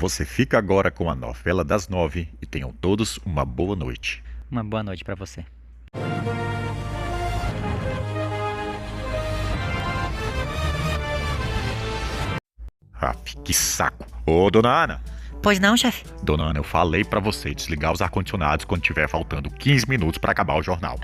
Você fica agora com a novela das 9 e tenham todos uma boa noite. Uma boa noite pra você. Que saco. Ô, dona Ana. Pois não, chefe? Dona Ana, eu falei pra você desligar os ar-condicionados quando tiver faltando 15 minutos pra acabar o jornal.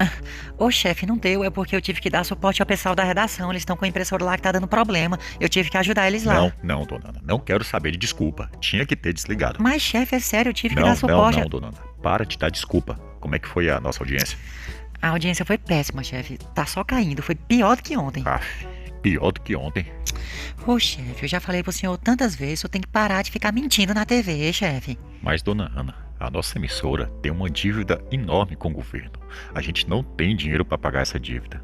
Ô, chefe, não deu. É porque eu tive que dar suporte ao pessoal da redação. Eles estão com a impressora lá que tá dando problema. Eu tive que ajudar eles lá. Não, dona Ana. Não quero saber de desculpa. Tinha que ter desligado. Mas, chefe, é sério. Eu tive que dar suporte. Não, dona Ana. Para de dar desculpa. Como é que foi a nossa audiência? A audiência foi péssima, chefe. Tá só caindo. Foi pior do que ontem. Pior do que ontem. Ô, chefe, eu já falei pro senhor tantas vezes. Eu tenho que parar de ficar mentindo na TV, chefe. Mas, dona Ana, a nossa emissora tem uma dívida enorme com o governo. A gente não tem dinheiro para pagar essa dívida.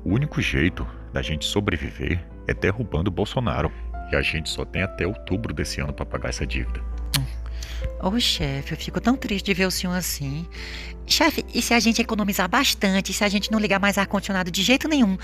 O único jeito da gente sobreviver é derrubando o Bolsonaro. E a gente só tem até outubro desse ano para pagar essa dívida. Ô, chefe, eu fico tão triste de ver o senhor assim. Chefe, e se a gente economizar bastante, se a gente não ligar mais ar-condicionado de jeito nenhum,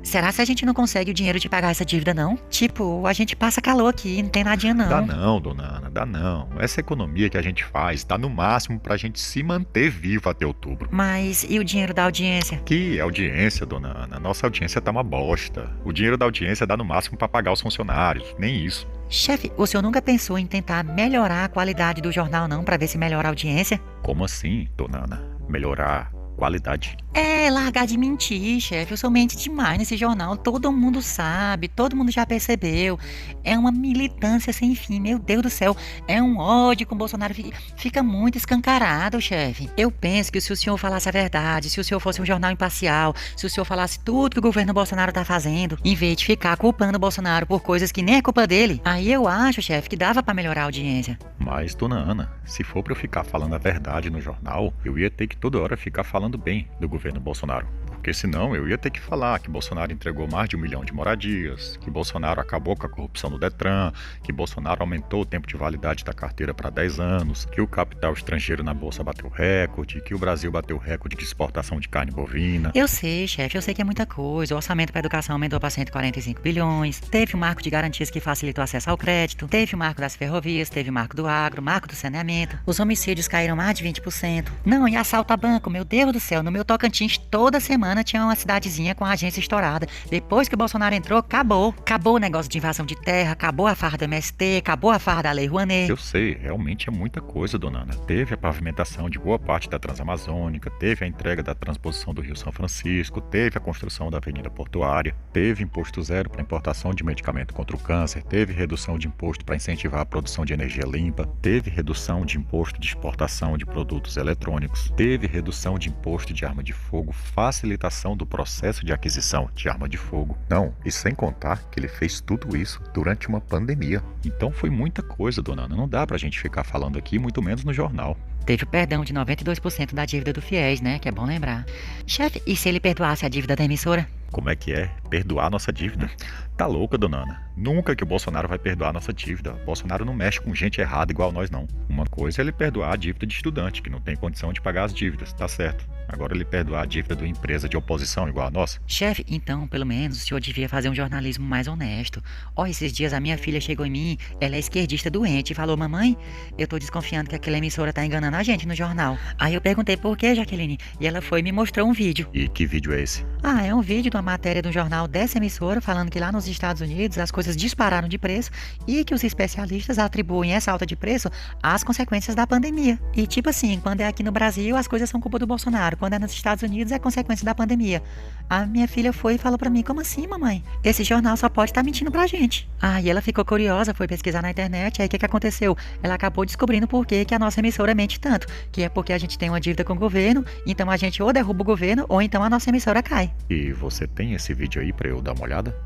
será se a gente não consegue o dinheiro de pagar essa dívida, não? Tipo, a gente passa calor aqui, não tem nadinha, não. Dá não, dona Ana, dá não. Essa economia que a gente faz dá no máximo pra gente se manter vivo até outubro. Mas e o dinheiro da audiência? Que audiência, dona Ana? Nossa audiência tá uma bosta. O dinheiro da audiência dá no máximo pra pagar os funcionários, nem isso. Chefe, o senhor nunca pensou em tentar melhorar a qualidade do jornal, não, pra ver se melhora a audiência? Como assim, dona Ana? Melhorar qualidade? É, largar de mentir, chefe. Eu sou mente demais nesse jornal. Todo mundo sabe, todo mundo já percebeu. É uma militância sem fim, meu Deus do céu. É um ódio com o Bolsonaro. Fica muito escancarado, chefe. Eu penso que se o senhor falasse a verdade, se o senhor fosse um jornal imparcial, se o senhor falasse tudo que o governo Bolsonaro tá fazendo, em vez de ficar culpando o Bolsonaro por coisas que nem é culpa dele, aí eu acho, chefe, que dava pra melhorar a audiência. Mas, dona Ana, se for pra eu ficar falando a verdade no jornal, eu ia ter que toda hora ficar falando bem do governo Bolsonaro. Porque senão eu ia ter que falar que Bolsonaro entregou mais de 1 milhão de moradias, que Bolsonaro acabou com a corrupção no Detran, que Bolsonaro aumentou o tempo de validade da carteira para 10 anos, que o capital estrangeiro na bolsa bateu recorde, que o Brasil bateu recorde de exportação de carne bovina. Eu sei, chefe, eu sei que é muita coisa. O orçamento para educação aumentou para 145 bilhões, teve o marco de garantias que facilitou o acesso ao crédito, teve o marco das ferrovias, teve o marco do agro, marco do saneamento, os homicídios caíram mais de 20%. Não, e assalto a banco, meu Deus do céu, no meu Tocantins toda semana tinha uma cidadezinha com a agência estourada. Depois que o Bolsonaro entrou, acabou. Acabou o negócio de invasão de terra, acabou a farra do MST, acabou a farra da Lei Rouanet. Eu sei, realmente é muita coisa, dona Ana. Teve a pavimentação de boa parte da Transamazônica, teve a entrega da transposição do Rio São Francisco, teve a construção da Avenida Portuária, teve imposto zero para importação de medicamento contra o câncer, teve redução de imposto para incentivar a produção de energia limpa, teve redução de imposto de exportação de produtos eletrônicos, teve redução de imposto de arma de fogo, facilitação do processo de aquisição de arma de fogo. Não, e sem contar que ele fez tudo isso durante uma pandemia. Então foi muita coisa, dona Ana. Não dá pra gente ficar falando aqui, muito menos no jornal. Teve o perdão de 92% da dívida do FIES, né? Que é bom lembrar. Chefe, e se ele perdoasse a dívida da emissora? Como é que é? Perdoar nossa dívida? Tá louca, dona Ana. Nunca que o Bolsonaro vai perdoar nossa dívida. O Bolsonaro não mexe com gente errada igual nós, não. Uma coisa é ele perdoar a dívida de estudante, que não tem condição de pagar as dívidas, tá certo. Agora ele perdoar a dívida de uma empresa de oposição igual a nossa? Chefe, então, pelo menos, o senhor devia fazer um jornalismo mais honesto. Ó, esses dias a minha filha chegou em mim, ela é esquerdista doente, e falou: mamãe, eu tô desconfiando que aquela emissora tá enganando a gente no jornal. Aí eu perguntei por quê, Jaqueline, e ela foi e me mostrou um vídeo. E que vídeo é esse? Ah, é um vídeo de uma matéria do jornal dessa emissora falando que lá nos Estados Unidos as coisas dispararam de preço e que os especialistas atribuem essa alta de preço às consequências da pandemia. E tipo assim, quando é aqui no Brasil as coisas são culpa do Bolsonaro, quando é nos Estados Unidos é consequência da pandemia. A minha filha foi e falou pra mim: como assim, mamãe? Esse jornal só pode estar mentindo pra gente. E ela ficou curiosa, foi pesquisar na internet, aí o que aconteceu? Ela acabou descobrindo por que a nossa emissora mente tanto, que é porque a gente tem uma dívida com o governo, então a gente ou derruba o governo ou então a nossa emissora cai. E você tem esse vídeo aí pra eu dar uma olhada?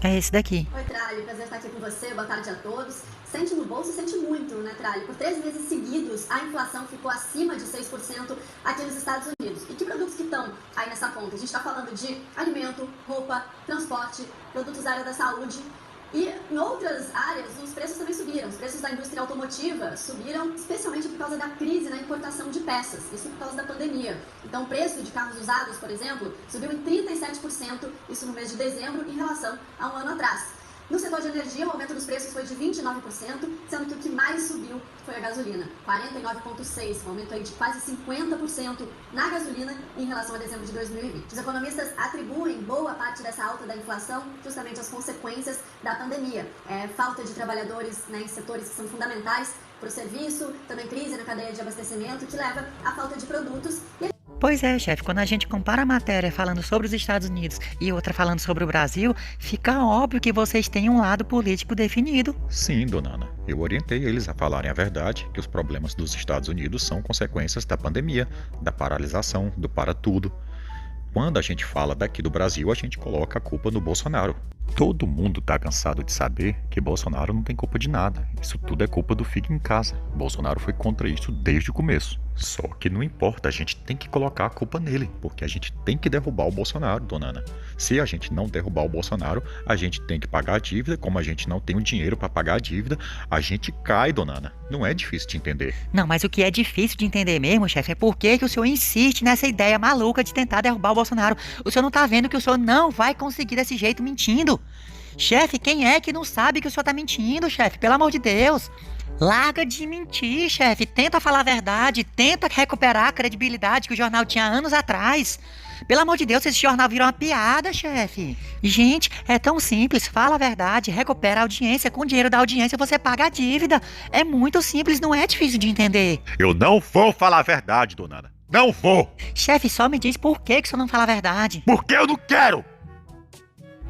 É esse daqui. Oi, Tralli, prazer estar aqui com você, boa tarde a todos. Sente no bolso e sente muito, né, Tralli? Por 3 meses seguidos, a inflação ficou acima de 6% aqui nos Estados Unidos. E que produtos que estão aí nessa conta? A gente está falando de alimento, roupa, transporte, produtos da área da saúde. E em outras áreas, os preços também subiram. Os preços da indústria automotiva subiram, especialmente por causa da crise na importação de peças. Isso por causa da pandemia. Então, o preço de carros usados, por exemplo, subiu em 37%, isso no mês de dezembro, em relação a um ano atrás. No setor de energia, o aumento dos preços foi de 29%, sendo que o que mais subiu foi a gasolina, 49,6%, um aumento aí de quase 50% na gasolina em relação a dezembro de 2020. Os economistas atribuem boa parte dessa alta da inflação justamente às consequências da pandemia. Falta de trabalhadores, né, em setores que são fundamentais para o serviço, também crise na cadeia de abastecimento, que leva à falta de produtos. Pois é, chefe, quando a gente compara a matéria falando sobre os Estados Unidos e outra falando sobre o Brasil, fica óbvio que vocês têm um lado político definido. Sim, dona Ana. Eu orientei eles a falarem a verdade, que os problemas dos Estados Unidos são consequências da pandemia, da paralisação, do para tudo. Quando a gente fala daqui do Brasil, a gente coloca a culpa no Bolsonaro. Todo mundo tá cansado de saber que Bolsonaro não tem culpa de nada. Isso tudo é culpa do Fique em Casa. Bolsonaro foi contra isso desde o começo. Só que não importa, a gente tem que colocar a culpa nele, porque a gente tem que derrubar o Bolsonaro, dona Ana. Se a gente não derrubar o Bolsonaro, a gente tem que pagar a dívida. Como a gente não tem o dinheiro para pagar a dívida, a gente cai, dona Ana. Não é difícil de entender. Não, mas o que é difícil de entender mesmo, chefe, é por que o senhor insiste nessa ideia maluca de tentar derrubar o Bolsonaro. O senhor não tá vendo que o senhor não vai conseguir desse jeito mentindo. Chefe, quem é que não sabe que o senhor tá mentindo, chefe? Pelo amor de Deus. Larga de mentir, chefe. Tenta falar a verdade. Tenta recuperar a credibilidade que o jornal tinha anos atrás. Pelo amor de Deus, esse jornal virou uma piada, chefe. Gente, é tão simples. Fala a verdade, recupera a audiência. Com o dinheiro da audiência você paga a dívida. É muito simples, não é difícil de entender. Eu não vou falar a verdade, dona Ana. Não vou! Chefe, só me diz por que o senhor não fala a verdade. Porque eu não quero!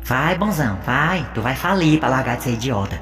Vai, bonzão, vai. Tu vai falir pra largar de ser idiota.